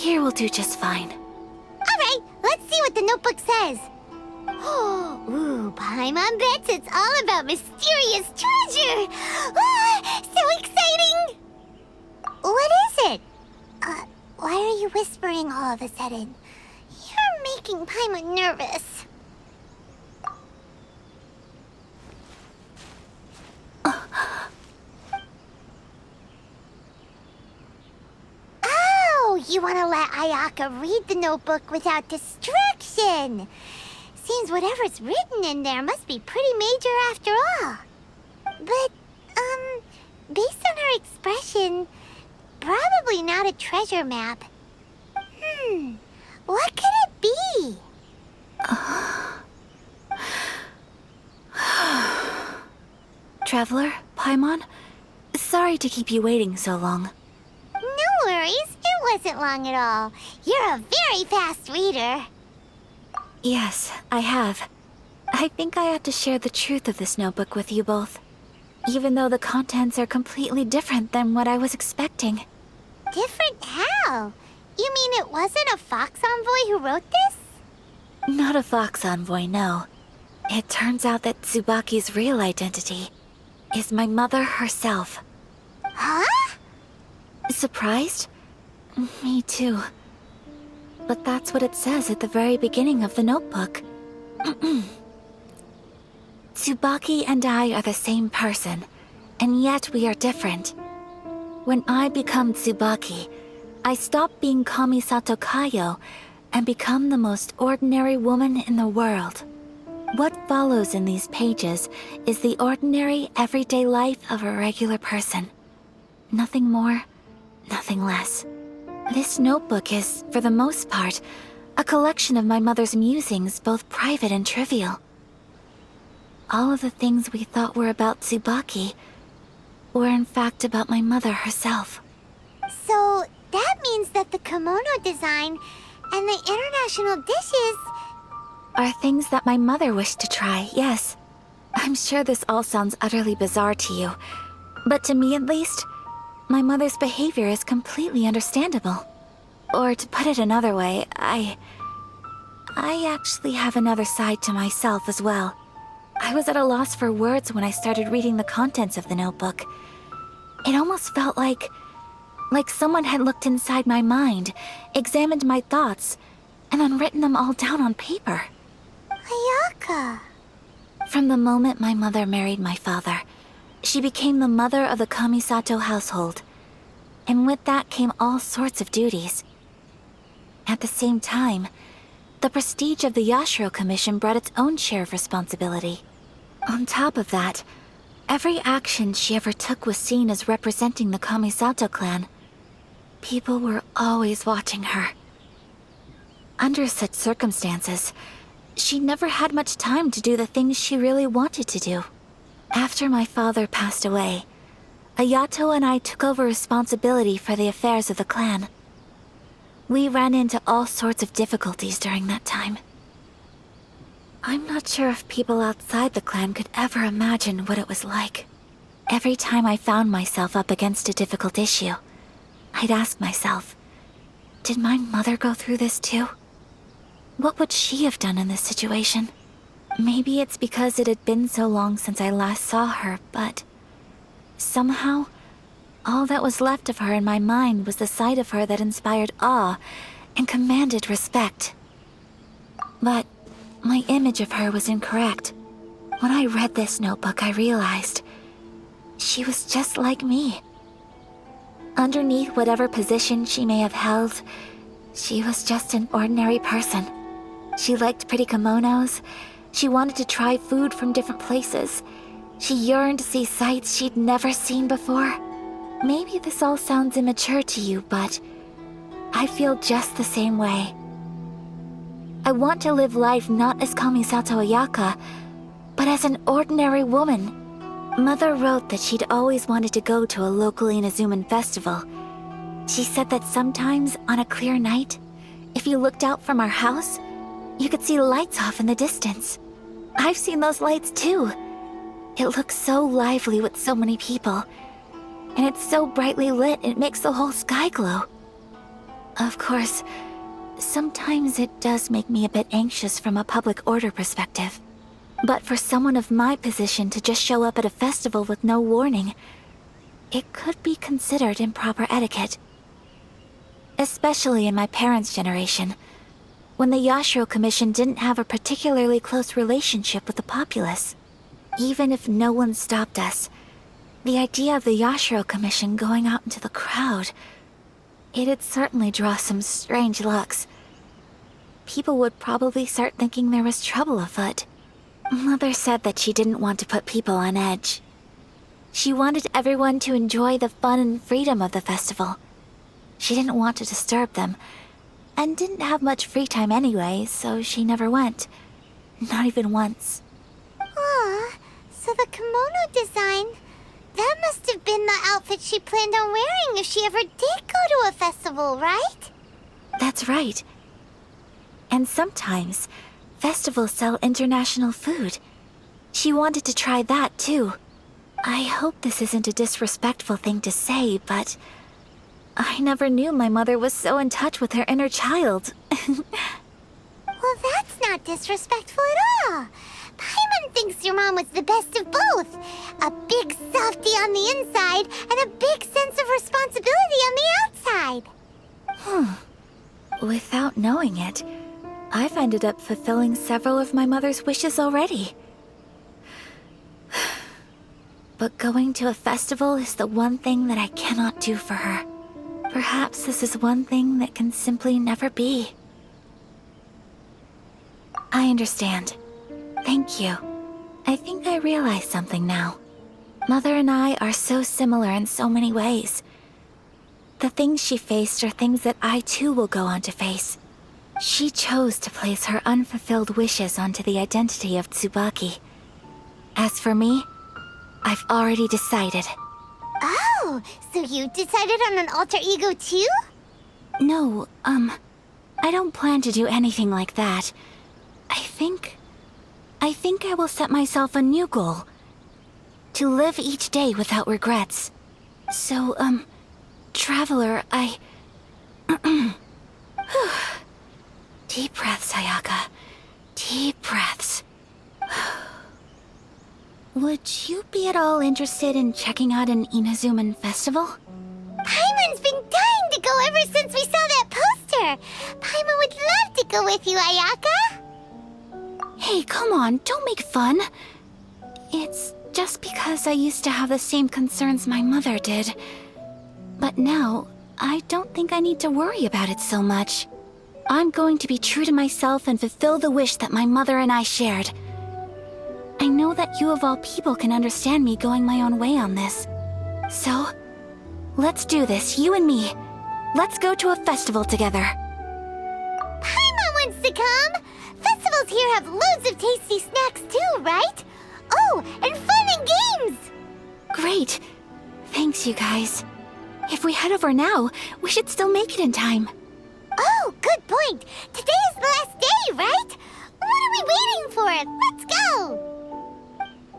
Here will do just fine. Alright, let's see what the notebook says. Ooh, Paimon bets it's all about mysterious treasure! Ah, so exciting! What is it? Why are you whispering all of a sudden? You're making Paimon nervous. Oh, you want to let Ayaka read the notebook without distraction. Seems whatever's written in there must be pretty major after all. But, based on her expression, probably not a treasure map. What could it be? Traveler, Paimon, sorry to keep you waiting so long. No worries, it wasn't long at all. You're a very fast reader. Yes, I have. I think I ought to share the truth of this notebook with you both, even though the contents are completely different than what I was expecting. Different how? You mean it wasn't a Fox Envoy who wrote this? Not a Fox Envoy, no. It turns out that Tsubaki's real identity is my mother herself. Huh? Surprised? Me too. But that's what it says at the very beginning of the notebook. Tsubaki and I are the same person, and yet we are different. When I become Tsubaki, I stop being Kamisato Kayo and become the most ordinary woman in the world. What follows in these pages is the ordinary, everyday life of a regular person. Nothing more, nothing less. This notebook is, for the most part, a collection of my mother's musings, both private and trivial. All of the things we thought were about Tsubaki were in fact about my mother herself. So, that means that the kimono design and the international dishes are things that my mother wished to try, yes. I'm sure this all sounds utterly bizarre to you, but to me at least, my mother's behavior is completely understandable. Or to put it another way, I actually have another side to myself as well. I was at a loss for words when I started reading the contents of the notebook. It almost felt like someone had looked inside my mind, examined my thoughts, and then written them all down on paper. Ayaka. From the moment my mother married my father, she became the mother of the Kamisato household. And with that came all sorts of duties. At the same time, the prestige of the Yashiro Commission brought its own share of responsibility. On top of that, every action she ever took was seen as representing the Kamisato clan. People were always watching her. Under such circumstances, she never had much time to do the things she really wanted to do. After my father passed away, Ayato and I took over responsibility for the affairs of the clan. We ran into all sorts of difficulties during that time. I'm not sure if people outside the clan could ever imagine what it was like. Every time I found myself up against a difficult issue, I'd ask myself, did my mother go through this too? What would she have done in this situation? Maybe it's because it had been so long since I last saw her, but somehow, all that was left of her in my mind was the sight of her that inspired awe and commanded respect. But my image of her was incorrect. When I read this notebook, I realized she was just like me. Underneath whatever position she may have held, she was just an ordinary person. She liked pretty kimonos. She wanted to try food from different places. She yearned to see sights she'd never seen before. Maybe this all sounds immature to you, but I feel just the same way. I want to live life not as Kamisato Ayaka, but as an ordinary woman. Mother wrote that she'd always wanted to go to a local Inazuman festival. She said that sometimes, on a clear night, if you looked out from our house, you could see lights off in the distance. I've seen those lights too. It looks so lively with so many people. And it's so brightly lit, it makes the whole sky glow. Of course, sometimes it does make me a bit anxious from a public order perspective. But for someone of my position to just show up at a festival with no warning, it could be considered improper etiquette. Especially in my parents' generation, when the Yashiro Commission didn't have a particularly close relationship with the populace. Even if no one stopped us, the idea of the Yashiro Commission going out into the crowd, it'd certainly draw some strange looks. People would probably start thinking there was trouble afoot. Mother said that she didn't want to put people on edge. She wanted everyone to enjoy the fun and freedom of the festival. She didn't want to disturb them, and didn't have much free time anyway, so she never went. Not even once. Aw, so the kimono design, that must have been the outfit she planned on wearing if she ever did go to a festival, right? That's right. And sometimes, festivals sell international food. She wanted to try that too. I hope this isn't a disrespectful thing to say, but I never knew my mother was so in touch with her inner child. Well, that's not disrespectful at all. Paimon thinks your mom was the best of both. A big softie on the inside and a big sense of responsibility on the outside. Without knowing it, I've ended up fulfilling several of my mother's wishes already. But going to a festival is the one thing that I cannot do for her. Perhaps this is one thing that can simply never be. I understand. Thank you. I think I realize something now. Mother and I are so similar in so many ways. The things she faced are things that I too will go on to face. She chose to place her unfulfilled wishes onto the identity of Tsubaki. As for me, I've already decided. Oh, so you decided on an alter ego too? No, I don't plan to do anything like that. I think I will set myself a new goal. To live each day without regrets. So, Traveler, Deep breaths, Ayaka. Deep breaths. Would you be at all interested in checking out an Inazuman festival? Paimon's been dying to go ever since we saw that poster. Paimon would love to go with you, Ayaka. Hey, come on, don't make fun. It's just because I used to have the same concerns my mother did. But now, I don't think I need to worry about it so much. I'm going to be true to myself and fulfill the wish that my mother and I shared. I know that you of all people can understand me going my own way on this. So, let's do this, you and me. Let's go to a festival together. Paimon wants to come! Festivals here have loads of tasty snacks too, right? Oh, and fun and games! Great. Thanks, you guys. If we head over now, we should still make it in time. Oh, good point. Today is the last day, right? What are we waiting for? Let's go!